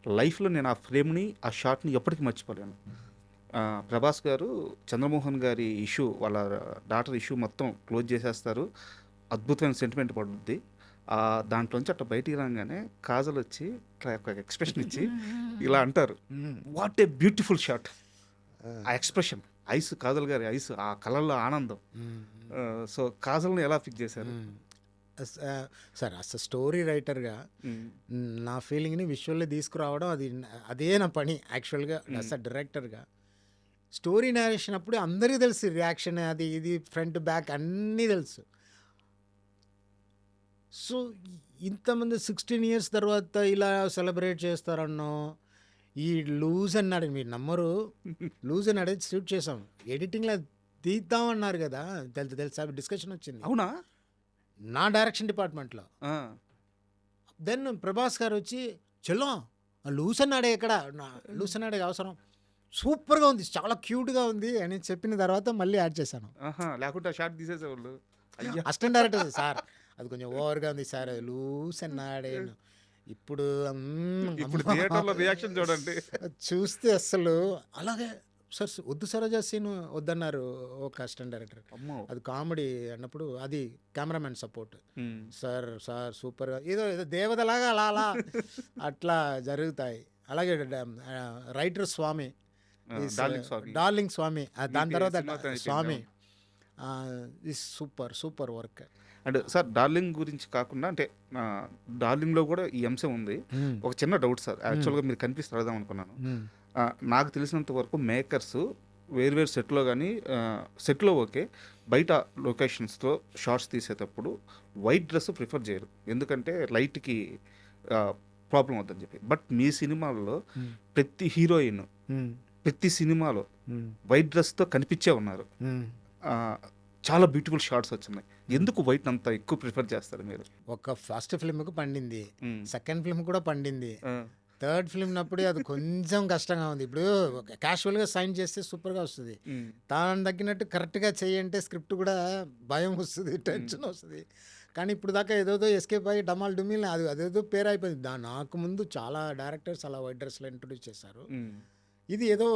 లైఫ్‌లో నేను ఆ ఫ్రేమ్‌ని, ఆ షాట్‌ని ఎప్పటికి మర్చిపోలేను. ప్రభాస్ గారు చంద్రమోహన్ గారి ఇష్యూ వాళ్ళ డాటర్ ఇష్యూ మొత్తం క్లోజ్ చేసేస్తారు. అద్భుతమైన సెంటిమెంట్ పడుద్ది. దాంట్లోంచి అట్లా బయటికి రాంగానే కాజల్ వచ్చి ఇట్లా ఒక ఎక్స్‌ప్రెషన్ ఇచ్చి ఇలా అంటారు. హ్మ్. What a beautiful shot. ఆ! ఆ ఎక్స్‌ప్రెషన్ ఐస్ కాజల్ గారి ఐస్ ఆ కళ్ళల్లో ఆనందం. హ్మ్. సో, కాజల్‌ని ఎలా పిక్ చేశారు? హ్మ్. సార్ స్టోరీ రైటర్‌గా హ్మ్. నా ఫీలింగ్‌ని విజువల్‌లో తీసుకురావడం అదే నా పని యాక్చువల్‌గా హ్మ్. డైరెక్టర్‌గా. స్టోరీ నరేషన్ అప్పుడు అందరికీ తెలుసు రియాక్షన్ అది ఇది ఫ్రంట్ బ్యాక్ అన్నీ తెలుసు. సో, ఇంతమంది 16 ఇయర్స్ తర్వాత ఇలా సెలబ్రేట్ చేస్తారనో, ఈ లూజ్ అన్నాడు మీరు నమ్మరు. లూజ్ అన్నాడు షూట్ చేసాం. ఎడిటింగ్‌లో తీద్దామన్నారు గదా! తెలుసా డిస్కషన్ వచ్చింది. అవునా? నా డైరెక్షన్ డిపార్ట్మెంట్‌లో. ఆ! దెన్ ప్రభాస్ గారొచ్చి, "చెల్లం లూస్ అన్నాడే ఎక్కడ? లూస్ అన్నాడే అవసరం. సూపర్‌గా ఉంది. చాలా క్యూట్‌గా ఉంది" అని చెప్పిన తర్వాత మళ్ళీ యాడ్ చేశాను. ఆహా! లేకుంటే ఆ షాట్ తీసేసేవాళ్ళు. అయ్యా! అసిస్టెంట్ డైరెక్టర్ సార్ అది కొంచెం ఓవర్‌గా ఉంది సార్. లూస్ అన్నాడేను. ఇప్పుడు ఇప్పుడు అమ్మా! థియేటర్‌లో రియాక్షన్ చూడండి. చూస్తే అస్సలు అలాగే సార్ వద్దు సరోజా సీన్ వద్దన్నారు ఒక అసిస్టెంట్ డైరెక్టర్. అమ్మో! అది కామెడీ అన్నప్పుడు అది కెమెరామెన్ సపోర్ట్. హ్మ్. సార్ సూపర్‌గా ఏదో దేవతలాగా అలా అలా అట్లా జరుగుతాయి. అలాగే writer Swami is 'darling Swami' darling Swami. దాని మీకు తర్వాత సినిమాతో అయిపోయింది. స్వామి అవును. Is super work. And sir 'darling' గురించి కాకుండా అంటే 'డార్లింగ్‌లో' కూడా ఈ అంశం ఉంది. హ్మ్. ఒక చిన్న డౌట్ సార్. హ్మ్. యాక్చువల్‌గా మీరు కనిపిస్తే అడుగుదాం అనుకున్నాను. హ్మ్. నాకు తెలిసినంత వరకు మేకర్స్ వేరు వేరు సెట్‌లో గాని సెట్‌లో ఓకే. బయట లొకేషన్స్‌లో షాట్స్ తీసేటప్పుడు వైట్ డ్రెస్ ప్రిఫర్ చేయరు. ఎందుకంటే లైట్‌కి ఆహ్, ప్రాబ్లమ్ అవుద్దని చెప్పి. బట్ మీ సినిమాల్లో హ్మ్. ప్రతి హీరోయిన్ హ్మ్. ప్రతి సినిమాలో హ్మ్. వైట్ డ్రెస్‌తో కనిపించే ఉన్నారు. హ్మ్. ఆహ్, చాలా బ్యూటిఫుల్ షాట్స్ వచ్చినాయి. ఎందుకు వైట్‌ని అంత ఎక్కువ ప్రిఫర్ చేస్తారు మీరు? ఒక ఫస్ట్ ఫిల్మ్‌కి పండింది. హ్మ్. సెకండ్ ఫిల్మ్ కూడా పండింది. ఆ! థర్డ్ ఫిల్మ్‌నప్పుడు అది కొంచెం కష్టంగా ఉంది. ఇప్పుడు క్యాజువల్‌గా సైన్ చేస్తే సూపర్‌గా వస్తది. హ్మ్. దానికి తగ్గినట్టు కరెక్ట్‌గా చెయ్యంటే స్క్రిప్ట్ కూడా భయం వస్తది, హ్మ్. టెన్షన్ వస్తది. కానీ ఇప్పుడు దాకా ఏదేదో ఎస్కేప్ అయ్యి డమాల్ డుమీల్ అదేదో పేరైపోయింది. నాకు ముందు చాలా డైరెక్టర్స్ అలా వైట్ డ్రెస్‌లో ఇంట్రొడ్యూస్ చేశారు. హ్మ్. ఇది ఏదో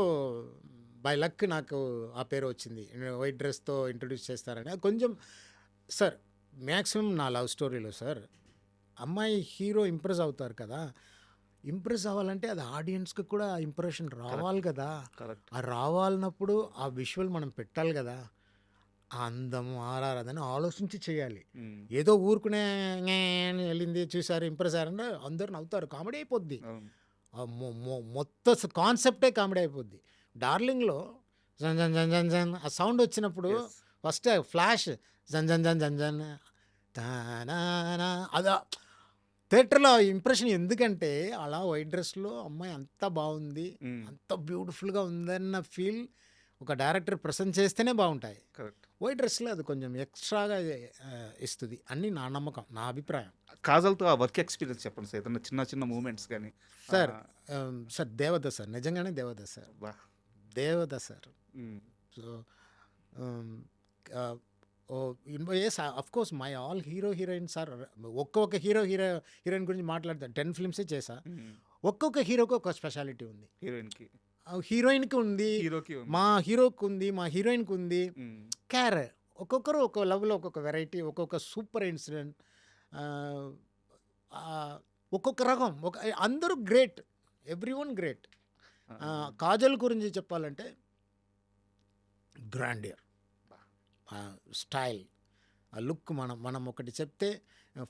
బై లక్ నాకు ఆ పేరు వచ్చింది. వైట్ డ్రెస్‌తో ఇంట్రొడ్యూస్ చేస్తారని. అది కొంచెం సార్ మాక్సిమం నా లవ్ స్టోరీలో సార్ అమ్మాయి హీరో ఇంప్రెస్ అవుతారు కదా! ఇంప్రెస్ అవ్వాలంటే అది ఆడియన్స్‌కి కూడా ఇంప్రెషన్ కరెక్ట్. రావాలి కదా! కరెక్ట్. ఆ రావాలన్నప్పుడు ఆ విజువల్ మనం పెట్టాలి కదా! ఆ అందము, ఆరాధన ఆలోచించి చేయాలి. హ్మ్. ఏదో ఊరుకునే "న్యా" అని ఎళ్ళింది, చూసారు, ఇంప్రెస్ అయ్యారంటే అందరూ నవ్వుతారు. కామెడీ అయిపోద్ది. అవును. ఆ మొత్తం కాన్సెప్టే కామెడీ అయిపోద్ది. 'డార్లింగ్‌లో' జన్ జన్ జన్ జన్ జన్ ఆ సౌండ్ వచ్చినప్పుడు యెస్. ఫస్ట్ ఫ్లాష్ జన్ జన్ జన్ జన్ జన్ తానానా అదా థియేటర్‌లో ఇంప్రెషన్ ఎందుకంటే అలా వైట్ డ్రెస్‌లో అమ్మాయి అంత బావుంది. హ్మ్. అంత బ్యూటిఫుల్‌గా ఉందన్న ఫీల్ ఒక డైరెక్టర్ ప్రెజెంట్ చేస్తేనే బావుంటాయి. కరెక్ట్. వైట్ డ్రెస్‌లో అది కొంచెం ఎక్స్‌ట్రాగా ఇస్తది అని నా నమ్మకం. నా అభిప్రాయం. కాజల్‌తో ఆ వర్క్ ఎక్స్‌పీరియన్స్ చెప్పండి సార్. ఏదన్నా చిన్న చిన్న మూవ్‌మెంట్స్ గాని. సార్ ఆహ్, సార్ దేవత సార్. నిజంగానే దేవత సార్. అబ్బా! దేవత సార్. హ్మ్. So, hmm, ah, oh! Yes of course my all heroines are ఒక్కొక్క హీరోయిన్ గురించి మాట్లాడతాను. 10 ఫిల్మ్సే చేశా. హ్మ్. ఒక్కొక్క హీరోకి ఒక స్పెషాలిటీ ఉంది. హీరోయిన్‌కి. హీరోయిన్‌కి ఉంది. హీరోకి ఉంది. మా హీరోకి ఉంది. మా హీరోయిన్‌కి ఉంది. హ్మ్. కేర్ ఒక్కొక్కరు ఒక్కో లవ్‌లో ఒక్కొక్క వెరైటీ, ఒక్కొక్క సూపర్ ఇన్సిడెంట్. ఆహ్, ఆహ్, ఒక్కొక్క రకం. అందరూ గ్రేట్. Everyone great. ఆ! కాజల్ గురించి చెప్పాలంటే గ్రాండియర్. అబ్బా! స్టైల్. ఆ లుక్ మనం ఒకటి చెప్తే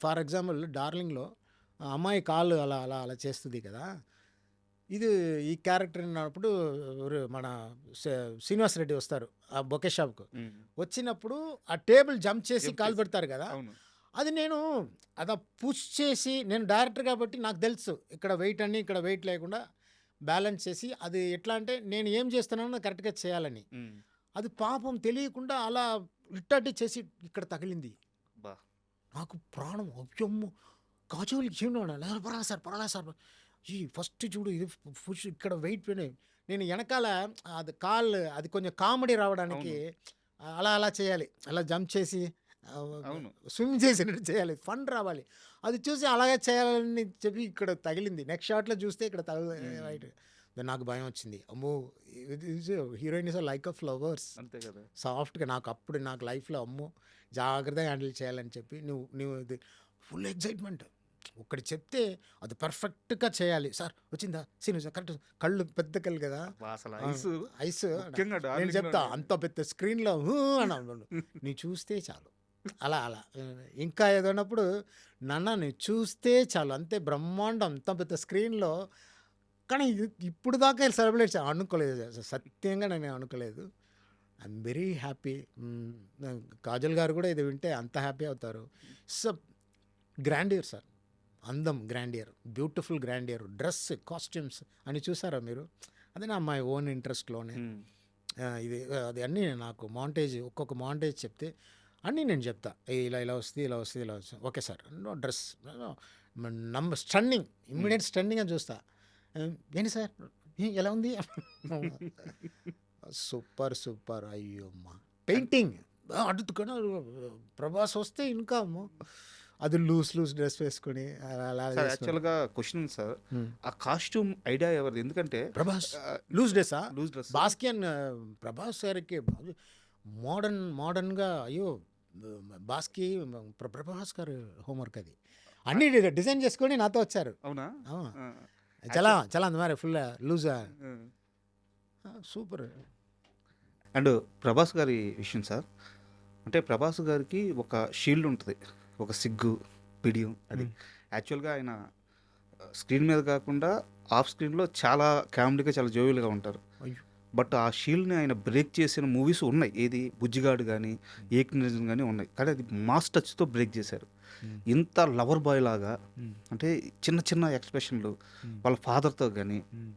ఫర్ ఎగ్జాంపుల్ 'డార్లింగ్‌లో' ఆ అమ్మాయి కాళ్ళు అలా అలా అలా చేస్తది కదా! ఇది ఈ క్యారెక్టర్ ఉన్నప్పుడు మన శ్రీ 'శ్రీనివాస్ రెడ్డి' వస్తారు ఆ బొకే షాప్‌కు. హ్మ్. వచ్చినప్పుడు ఆ టేబుల్ జంప్ చేసి జంప్ కాలు చేసి. పెడతారు కదా! అవును. అది నేను అలా పుష్ చేసి నేను డైరెక్టర్ కాబట్టి నాకు తెలుసు. ఇక్కడ వెయిట్ అన్ని ఇక్కడ వెయిట్ లేకుండా బ్యాలెన్స్ చేసి అది ఎట్లా అంటే నేను ఏం చేస్తున్నానో కరెక్ట్‌గా చేయాలని. హ్మ్. అది పాపం తెలియకుండా అలా ఇట్టాటి చేసి ఇక్కడ తగిలింది. అబ్బా! నాకు ప్రాణం అయ్యమ్మో! కాజోల్ ఏమన్నా పర్వాలేదు సార్. ఈ ఫస్ట్ చూడు ఇది పుష్ ఇక్కడ వెయిట్ నేను ఎనకాల అది అది కొంచెం కామెడీ రావడానికి అవును. అలా అలా చేయాలి. అలా జంప్ చేసి అవును. స్విమ్ చేసినట్టు చేయాలి, ఫన్ రావాలి. అది చూసి అలాగే చేయాలని చెప్పి ఇక్కడ తగిలింది. నెక్స్ట్ షాట్‌లో చూస్తే ఇక్కడ రైట్. నాకు భయం వచ్చింది. అమ్మో! Heroine is like a flowers. అంతే కదా! సాఫ్ట్‌గా నాకు లైఫ్‌లో అమ్మో! జాగ్రత్తగా హ్యాండిల్ చేయాలని చెప్పి నువ్వు ఇది ఫుల్ ఎక్సైట్‌మెంట్. ఒకటి చెప్తే అది పర్ఫెక్ట్‌గా చేయాలి. సార్ వచ్చిందా? Scene correct. కళ్ళు పెద్ద కళ్ళు కదా! అబ్బా! అసలు ఆ! ఐసు ఐస్ ముఖ్యంగా నేను చెప్తా డార్లింగ్‌లోనే అంత పెద్ద స్క్రీన్‌లో అన్నాను. నువ్వు చూస్తే చాలు. అలా అలా. ఇంకా ఏదన్నప్పుడు నాన్న నువ్వు చూస్తే చాలు. అంతే బ్రహ్మాండం అంత పెద్ద స్క్రీన్‌లో. కానీ ఇప్పుడు దాకా సెలబ్రేట్ అనుకోలేదు. సత్యంగా నేను అనుకోలేదు. I'm very happy. కాజల్ గారు కూడా ఇది వింటే అంత హ్యాపీ అవుతారు. So grandeur sir. అందం grandeur, beautiful grandeur, dress, costumes అని చూసారా మీరు? అది నా మై ఓన్ ఇంట్రెస్ట్‌లోనే. హ్మ్. ఇది అది అన్నీ నాకు ఒక్కొక్క మాంటేజ్ చెప్తే అన్నీ నేను చెప్తా. ఇలా వస్తుంది, ఇలా వస్తుంది, ఇలా వస్తుంది. Okay sir. No dress stunning, immediate stunning అని చూస్తా. ఏంటి సార్ ఎలా ఉంది? Super super. అయ్యమ్మా పెయింటింగ్ అడుగుతున్నా. ప్రభాస్ వస్తే ఇంకా అమ్మో, అది లూజ్ డ్రెస్ వేసుకొని అలా సార్ చేసుకొని. యాక్చువల్‌గా క్వెషన్ ఉంది సార్. హ్మ్. ఆ కాస్ట్యూమ్ ఐడియా ఎవరిది? ఎందుకంటే ప్రభాస్ ఆహ్, లూజ్ డ్రెస్సా? Loose dress. బాస్కియన్ ప్రభాస్ గారికి మోడర్న్‌గా అయ్యో! బాస్‌కి ప్రభాస్ గారు హోంవర్క్ అది. అన్నీ డిజైన్ చేసుకొని నాతో వచ్చారు. అవునా? ఆ! ఆ! చాలా యాక్చువల్ చాలా అంత మరి ఫుల్ లూజా. హ్మ్. సూపర్. అండ్ ప్రభాస్ గారి విషయం సార్. అంటే ప్రభాస్ గారికి ఒక షీల్డ్ ఉంటది. ఒక సిగ్గు, బిడియం అది. హ్మ్. యాక్చువల్‌గా ఆయన స్క్రీన్ మీద కాకుండా ఆఫ్ స్క్రీన్‌లో చాలా కామెడీగా, చాలా జోవియల్‌గా ఉంటారు. అయ్యో! బట్ ఆ షీల్డ్‌ని ఆయన బ్రేక్ చేసిన మూవీస్ ఉన్నాయి. ఏది 'బుజ్జిగాడు' గానీ, 'ఏక్ నిజం' గానీ ఉన్నాయి. కానీ అది మాస్ టచ్‌తో బ్రేక్ చేశారు. హ్మ్. ఇంత లవర్ బాయ్ లాగా హ్మ్. అంటే చిన్న చిన్న ఎక్స్‌ప్రెషన్‌లు హ్మ్. వాళ్ళ ఫాదర్‌తో గానీ హ్మ్.